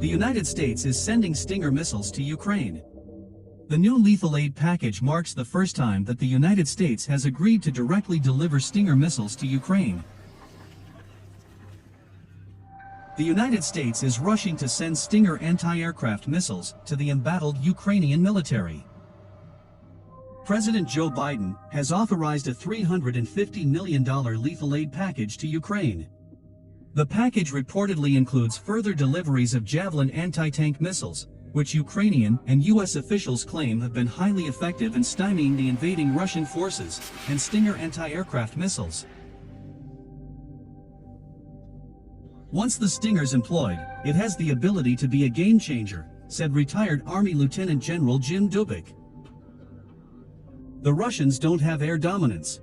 The United States is sending Stinger missiles to Ukraine. The new lethal aid package marks the first time that the United States has agreed to directly deliver Stinger missiles to Ukraine. The United States is rushing to send Stinger anti-aircraft missiles to the embattled Ukrainian military. President Joe Biden has authorized a $350 million lethal aid package to Ukraine. The package reportedly includes further deliveries of Javelin anti-tank missiles, which Ukrainian and U.S. officials claim have been highly effective in stymieing the invading Russian forces, and Stinger anti-aircraft missiles. Once the Stinger's employed, it has the ability to be a game-changer, said retired Army Lieutenant General Jim Dubik. The Russians don't have air dominance.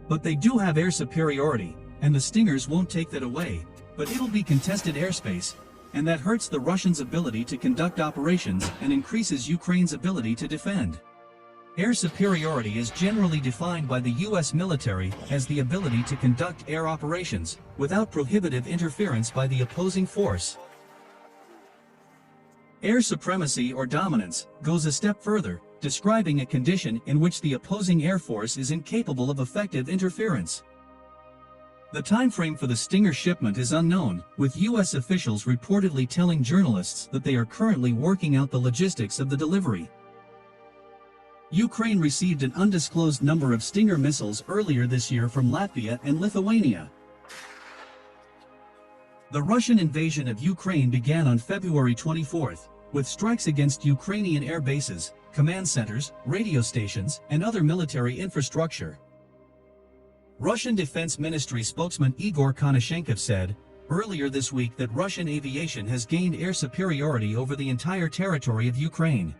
But they do have air superiority, and the Stingers won't take that away, but it'll be contested airspace, and that hurts the Russians' ability to conduct operations and increases Ukraine's ability to defend. Air superiority is generally defined by the U.S. military as the ability to conduct air operations without prohibitive interference by the opposing force. Air supremacy or dominance goes a step further, describing a condition in which the opposing air force is incapable of effective interference. The timeframe for the Stinger shipment is unknown, with U.S. officials reportedly telling journalists that they are currently working out the logistics of the delivery. Ukraine received an undisclosed number of Stinger missiles earlier this year from Latvia and Lithuania. The Russian invasion of Ukraine began on February 24, with strikes against Ukrainian air bases, command centers, radio stations, and other military infrastructure. Russian Defense Ministry spokesman Igor Konashenkov said earlier this week that Russian aviation has gained air superiority over the entire territory of Ukraine.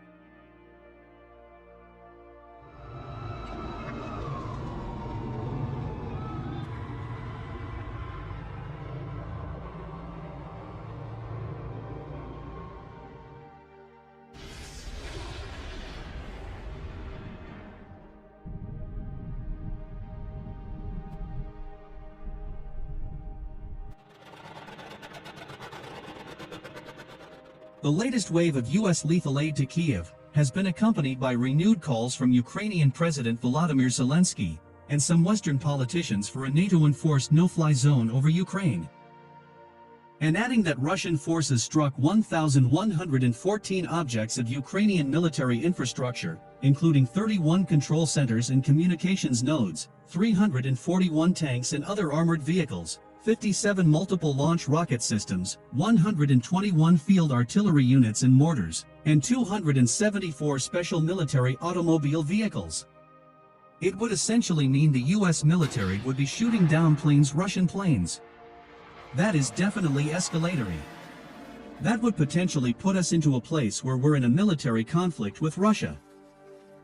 The latest wave of U.S. lethal aid to Kyiv has been accompanied by renewed calls from Ukrainian President Volodymyr Zelensky and some Western politicians for a NATO-enforced no-fly zone over Ukraine. And adding that Russian forces struck 1,114 objects of Ukrainian military infrastructure, including 31 control centers and communications nodes, 341 tanks and other armored vehicles, 57 multiple launch rocket systems, 121 field artillery units and mortars, and 274 special military automobile vehicles. It would essentially mean the U.S. military would be shooting down Russian planes. That is definitely escalatory. That would potentially put us into a place where we're in a military conflict with Russia.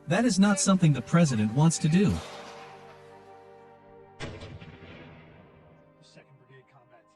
That is not something the president wants to do.